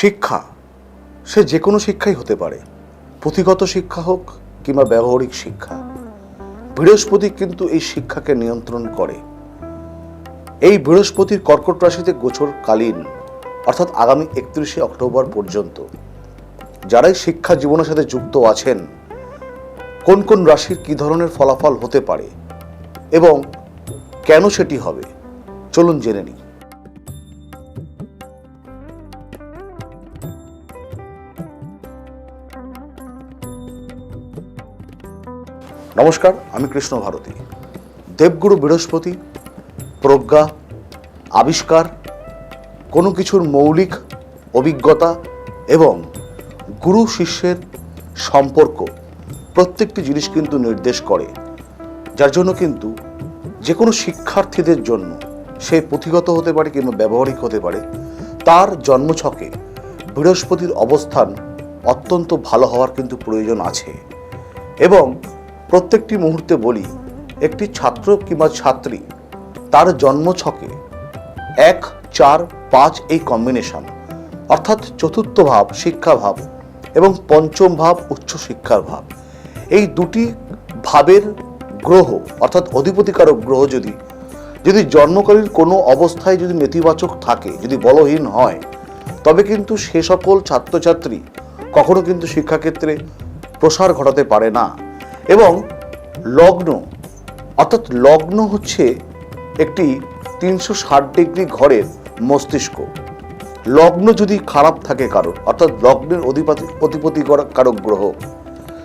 শিক্ষা সে যে কোনো শিক্ষাই হতে পারে, পুঁথিগত শিক্ষা হোক কিংবা ব্যবহারিক শিক্ষা। বৃহস্পতি কিন্তু এই শিক্ষাকে নিয়ন্ত্রণ করে। এই বৃহস্পতির কর্কট রাশিতে গোচরকালীন অর্থাৎ আগামী 31শে অক্টোবর পর্যন্ত যারাই শিক্ষা জীবনের সাথে যুক্ত আছেন, কোন কোন রাশির কি ধরনের ফলাফল হতে পারে এবং কেন সেটি হবে, চলুন জেনে নিই। নমস্কার, আমি কৃষ্ণ ভারতী। দেবগুরু বৃহস্পতি প্রজ্ঞা, আবিষ্কার, কোনো কিছুর মৌলিক অভিজ্ঞতা এবং গুরু শিষ্যের সম্পর্ক প্রত্যেকটি জিনিস কিন্তু নির্দেশ করে, যার জন্য কিন্তু যে কোনো শিক্ষার্থীদের জন্য সে পুঁথিগত হতে পারে কিংবা ব্যবহারিক হতে পারে, তার জন্মছকে বৃহস্পতির অবস্থান অত্যন্ত ভালো হওয়ার কিন্তু প্রয়োজন আছে। এবং প্রত্যেকটি মুহূর্তে বলি, একটি ছাত্র কিংবা ছাত্রী তার জন্মছকে 1, 4, 5 এই কম্বিনেশন অর্থাৎ চতুর্থ ভাব শিক্ষা ভাব এবং পঞ্চম ভাব উচ্চ শিক্ষার ভাব, এই দুটি ভাবের গ্রহ অর্থাৎ অধিপতিকারক গ্রহ যদি জন্মকালীন কোনো অবস্থায় যদি নেতিবাচক থাকে, যদি বলহীন হয়, তবে কিন্তু সে সকল ছাত্রছাত্রী কখনো কিন্তু শিক্ষাক্ষেত্রে প্রসার ঘটাতে পারে না। এবং লগ্ন অর্থাৎ লগ্ন হচ্ছে একটি 360 ডিগ্রি ঘরের মস্তিষ্ক। লগ্ন যদি খারাপ থাকে কারো, অর্থাৎ লগ্নের অধিপতি কারক গ্রহ,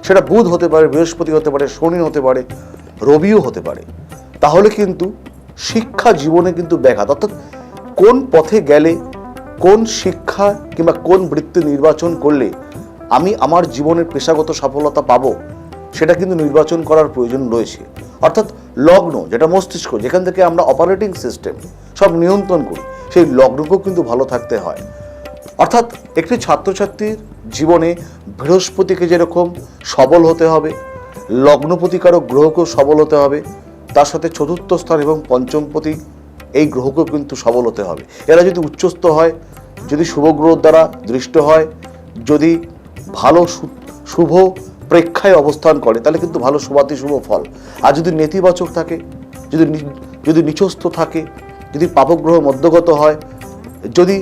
সেটা বুধ হতে পারে, বৃহস্পতি হতে পারে, শনি হতে পারে, রবিও হতে পারে, তাহলে কিন্তু শিক্ষা জীবনে কিন্তু ব্যাঘাত, অর্থাৎ কোন পথে গেলে কোন শিক্ষা কিংবা কোন বৃত্তি নির্বাচন করলে আমি আমার জীবনের পেশাগত সফলতা পাবো, সেটা কিন্তু নির্বাচন করার প্রয়োজন রয়েছে। অর্থাৎ লগ্ন যেটা মস্তিষ্ক, যেখান থেকে আমরা অপারেটিং সিস্টেম সব নিয়ন্ত্রণ করি, সেই লগ্নকেও কিন্তু ভালো থাকতে হয়। অর্থাৎ একটি ছাত্রছাত্রীর জীবনে বৃহস্পতিকে যেরকম সবল হতে হবে, লগ্নপতিকারক গ্রহকেও সবল হতে হবে, তার সাথে চতুর্থ স্থান এবং পঞ্চমপতি এই গ্রহকেও কিন্তু সবল হতে হবে। এরা যদি উচ্চস্থ হয়, যদি শুভ গ্রহ দ্বারা দৃষ্ট হয়, যদি ভালো শুভ প্রেক্ষায় অবস্থান করে, তাহলে কিন্তু ভালো শুভাতি শুভ ফল। আর যদি নেতিবাচক থাকে, যদি নিচস্থ থাকে, যদি পাপগ্রহ মধ্যগত হয়, যদি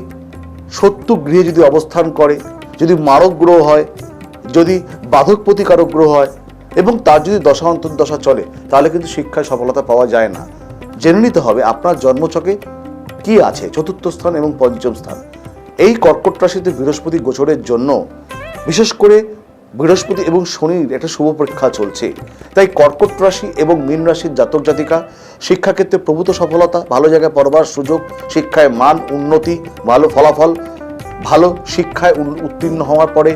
শত্রু গৃহে যদি অবস্থান করে, যদি মারক গ্রহ হয়, যদি বাধক প্রতিকারক গ্রহ হয় এবং তার যদি দশা অন্তর্দশা চলে, তাহলে কিন্তু শিক্ষায় সফলতা পাওয়া যায় না। জেনে নিতে হবে আপনার জন্মছকে কি আছে, চতুর্থ স্থান এবং পঞ্চম স্থান। এই কর্কট রাশিতে বৃহস্পতি গোচরের জন্য বিশেষ করে বৃহস্পতি এবং শনির একটা শুভ পরীক্ষা চলছে। তাই কর্কট রাশি এবং মীন রাশির জাতক জাতিকা শিক্ষাক্ষেত্রে প্রভূত সফলতা, ভালো জায়গায় পড়বার সুযোগ, শিক্ষায় মান উন্নতি, ভালো ফলাফল, ভালো শিক্ষায় উত্তীর্ণ হওয়ার পরে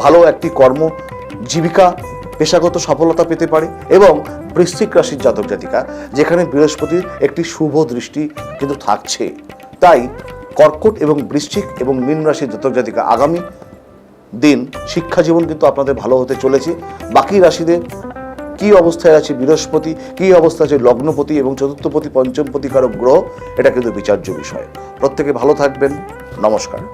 ভালো একটি কর্ম জীবিকা পেশাগত সফলতা পেতে পারে। এবং বৃশ্চিক রাশির জাতক জাতিকা, যেখানে বৃহস্পতির একটি শুভ দৃষ্টি কিন্তু থাকছে, তাই কর্কট এবং বৃশ্চিক এবং মীন রাশির জাতক জাতিকা আগামী দিন শিক্ষা জীবন কিন্তু আপনাদের ভালো হতে চলেছে। বাকি রাশিদের কি অবস্থায় আছে বৃহস্পতি, কি অবস্থায় আছে লগ্নপতি এবং চতুর্থপতি পঞ্চমপতি কারক গ্রহ, এটা কিন্তু বিচার্য বিষয়। প্রত্যেকে ভালো থাকবেন। নমস্কার।